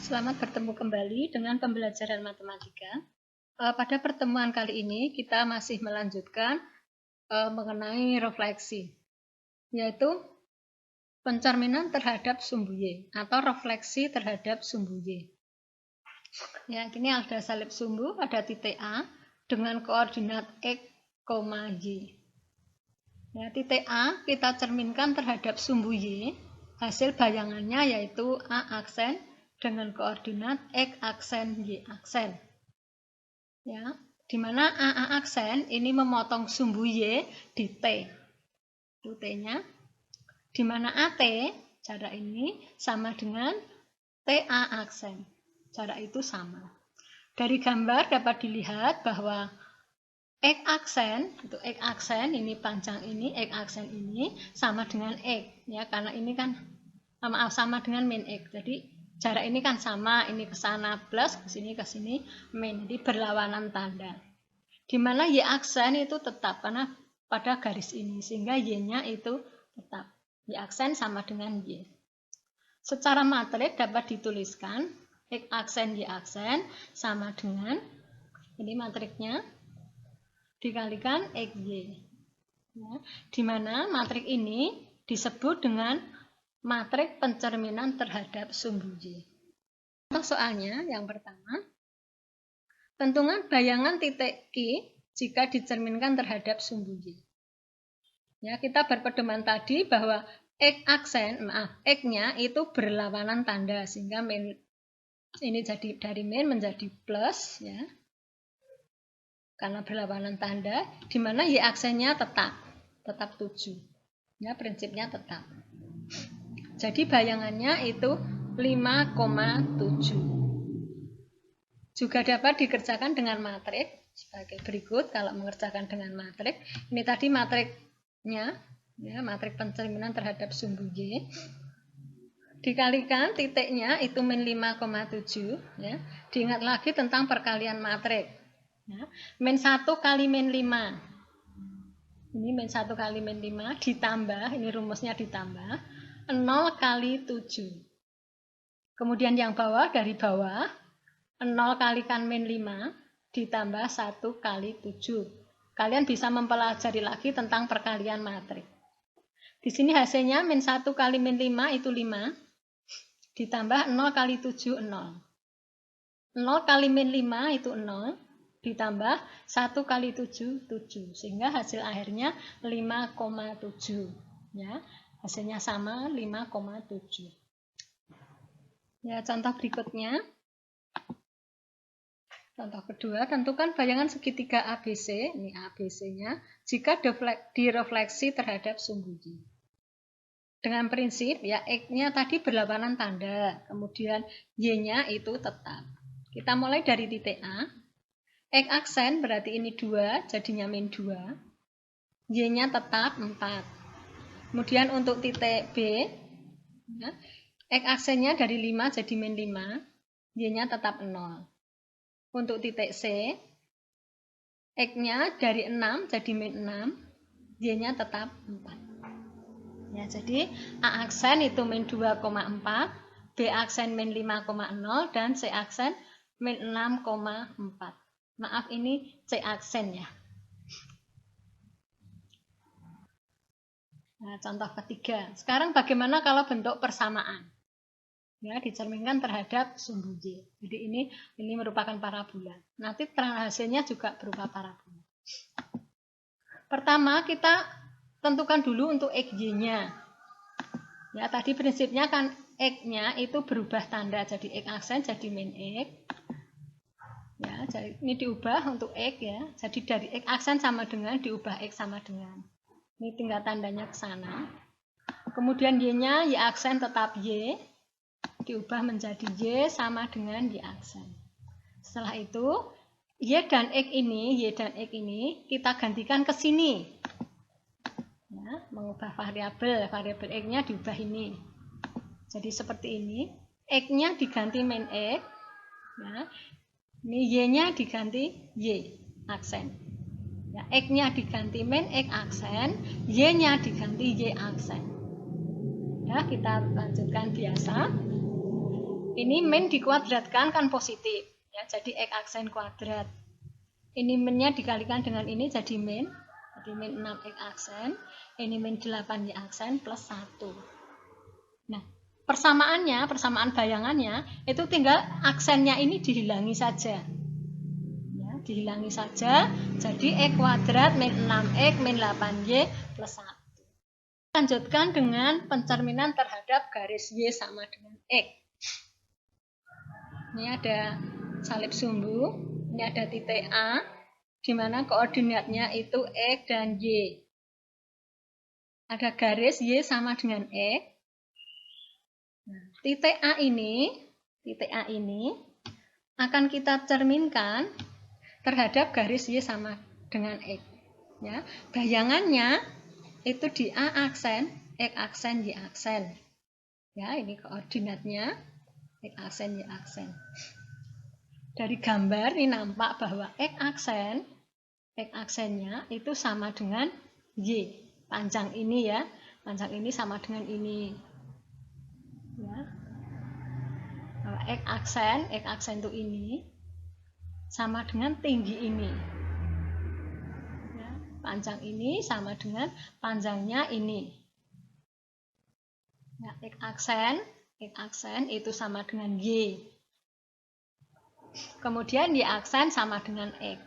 Selamat bertemu kembali dengan pembelajaran matematika. Pada pertemuan kali ini kita masih melanjutkan mengenai refleksi, yaitu pencerminan terhadap sumbu Y atau refleksi terhadap sumbu Y. Ya, ini ada salib sumbu pada titik A dengan koordinat X, Y. Ya, titik A kita cerminkan terhadap sumbu Y. Hasil bayangannya yaitu A aksen dengan koordinat X aksen, Y aksen. Ya, di mana A aksen ini memotong sumbu Y di T. Itu T-nya. Di mana AT, jarak ini sama dengan TA aksen. Jarak itu sama. Dari gambar dapat dilihat bahwa X aksen, itu X aksen ini panjang ini, X aksen ini sama dengan X, ya, karena ini kan sama dengan min X. Jadi jarak ini kan sama, ini ke sana plus, ke sini min. Jadi berlawanan tanda. Di mana Y aksen itu tetap karena pada garis ini, sehingga Y-nya itu tetap. Y aksen sama dengan Y. Secara matrik dapat dituliskan X aksen Y aksen sama dengan, ini matriknya, dikalikan XY. Ya, di mana matrik ini disebut dengan matrik pencerminan terhadap sumbu Y. Contoh soalnya yang pertama, tentukan bayangan titik Q jika dicerminkan terhadap sumbu Y. Ya, kita berpedoman tadi bahwa X-nya itu berlawanan tanda, sehingga min ini jadi dari min menjadi plus, ya. Karena berlawanan tanda, di mana Y aksennya tetap 7. Ya, prinsipnya tetap. Jadi bayangannya itu 5,7. Juga dapat dikerjakan dengan matrik sebagai berikut. Kalau mengerjakan dengan matrik, ini tadi matriknya, ya, matrik pencerminan terhadap sumbu Y. Dikalikan titiknya itu min 5,7. Ya. Diingat lagi tentang perkalian matrik. Ya. Min 1 kali min 5. Ini min 1 kali min 5 ditambah, ini rumusnya ditambah 0 kali 7. Kemudian yang bawah, dari bawah 0 kalikan min 5 ditambah 1 kali 7. Kalian bisa mempelajari lagi tentang perkalian matrik. Di sini hasilnya min 1 kali min 5 itu 5 ditambah 0 kali 7 0. 0 kali min 5 itu 0 ditambah 1 kali 7 7, sehingga hasil akhirnya 5,7. Ya, hasilnya sama 5,7. Ya, contoh berikutnya. Contoh kedua, tentukan bayangan segitiga ABC, ini ABC-nya, jika direfleksi terhadap sumbu Y. Dengan prinsip, ya, X-nya tadi berlawanan tanda, kemudian Y-nya itu tetap. Kita mulai dari titik A. X aksen berarti ini 2, jadinya min 2. Y-nya tetap 4. Kemudian untuk titik B, ya, X aksennya dari 5 jadi min 5. Y-nya tetap 0. Untuk titik C, X-nya dari 6 jadi min 6. Y-nya tetap 4. Ya, jadi A aksen itu min 2,4, B aksen min 5,0, dan C aksen min 6,4. Maaf, ini C aksen, ya. Nah, contoh ketiga. Sekarang bagaimana kalau bentuk persamaan? Ya, dicerminkan terhadap sumbu Y. Jadi ini merupakan parabola. Nanti hasilnya juga berupa parabola. Pertama, kita tentukan dulu untuk XY-nya. Ya, tadi prinsipnya kan X-nya itu berubah tanda, jadi X aksen jadi min X. Ya, jadi ini diubah untuk X, ya. Jadi dari X aksen sama dengan diubah X sama dengan. Ini tinggal tandanya ke sana. Kemudian Y-nya Y aksen tetap Y, diubah menjadi Y sama dengan Y aksen. Setelah itu Y dan X ini kita gantikan ke sini. Ya, mengubah variabel X-nya diubah ini. Jadi seperti ini. X-nya diganti min X. Ya. Ini Y-nya diganti Y aksen. Ya, X-nya diganti min X aksen, Y-nya diganti Y aksen. Ya, kita lanjutkan biasa. Ini min dikuadratkan kan positif. Ya, jadi X aksen kuadrat. Ini minnya dikalikan dengan ini jadi min. Jadi min 6X aksen. Ini min 8Y aksen plus 1. Nah, persamaan bayangannya itu tinggal aksennya ini dihilangi saja. Ya, dihilangi saja. Jadi X kuadrat min 6X min 8Y plus 1. Lanjutkan dengan pencerminan terhadap garis Y sama dengan X. Ini ada salib sumbu, ini ada titik A, di mana koordinatnya itu X dan Y. Ada garis Y sama dengan X. Nah, titik A ini akan kita cerminkan terhadap garis Y sama dengan X. Ya, bayangannya itu di A aksen, X aksen, Y aksen. Ya, ini koordinatnya X aksen, Y aksen. Dari gambar ini nampak bahwa X aksennya itu sama dengan Y. Panjang ini ya, panjang ini sama dengan ini. Ya. Bahwa X aksen itu ini sama dengan tinggi ini. Ya, panjang ini sama dengan panjangnya ini. Ya, X aksen itu sama dengan Y. Kemudian Y aksen sama dengan X.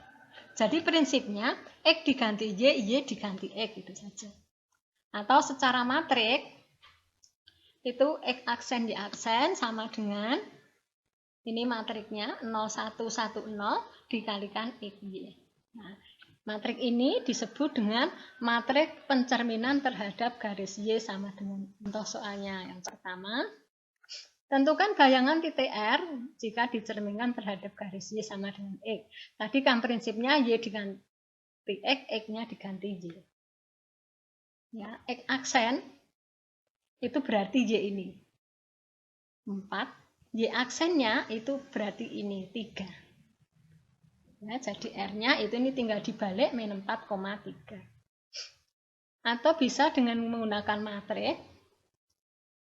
Jadi prinsipnya X diganti Y diganti X, itu saja. Atau secara matrik itu X aksen Y aksen sama dengan ini matriknya 0110 dikalikan XY. Nah, matrik ini disebut dengan matrik pencerminan terhadap garis Y sama dengan, untuk soalnya yang pertama, tentukan bayangan titik R jika dicerminkan terhadap garis Y sama dengan X. Tadi kan prinsipnya Y diganti X, X-nya diganti Y. Ya, X aksen itu berarti Y ini 4, Y aksennya itu berarti ini 3. Ya, jadi R-nya itu ini tinggal dibalik min 4,3. Atau bisa dengan menggunakan matrik.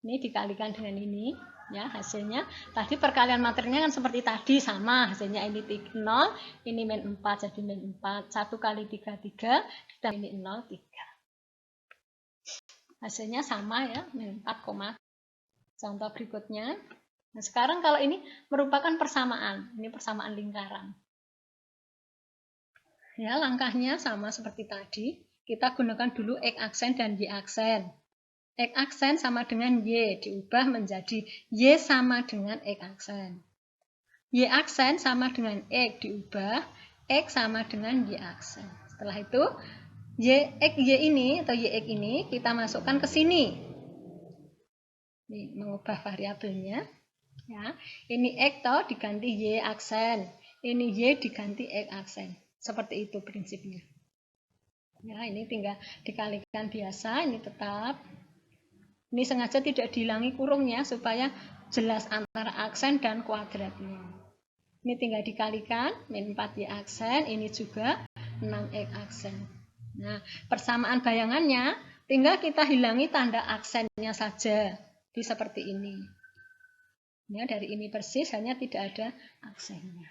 Ini dikalikan dengan ini. Ya, hasilnya tadi perkalian matriknya kan seperti tadi sama, hasilnya ini 0, ini min 4 jadi min 4, 1 kali 3 3 dan ini 0 3. Hasilnya sama ya, min 4, contoh berikutnya. Nah, sekarang kalau ini merupakan persamaan, ini persamaan lingkaran. Ya, langkahnya sama seperti tadi. Kita gunakan dulu X aksen dan Y aksen. X aksen sama dengan Y, diubah menjadi Y sama dengan X aksen. Y aksen sama dengan X, diubah X sama dengan Y aksen. Setelah itu, Y ini atau YX ini kita masukkan ke sini. Ini mengubah variabelnya. Ya, ini X toh diganti Y aksen, ini Y diganti X aksen. Seperti itu prinsipnya. Ya, ini tinggal dikalikan biasa, ini tetap. Ini sengaja tidak dihilangi kurungnya supaya jelas antara aksen dan kuadratnya. Ini tinggal dikalikan, min 4Y aksen, ini juga 6X aksen. Nah, persamaan bayangannya tinggal kita hilangi tanda aksennya saja. Seperti ini. Ya, dari ini persis, hanya tidak ada aksennya.